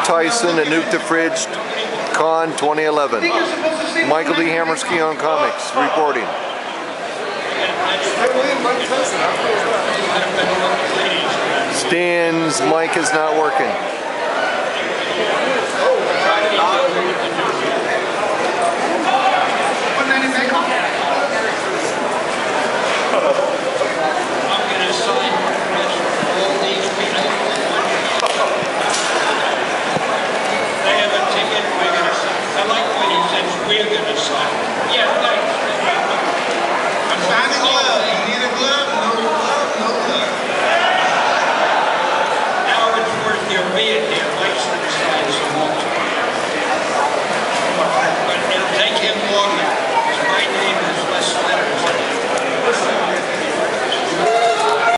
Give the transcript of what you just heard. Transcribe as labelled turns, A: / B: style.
A: Tyson at Nuke the Fridge Con 2011. Michael D. Hamersky on Comics reporting. Stan's mic is not working.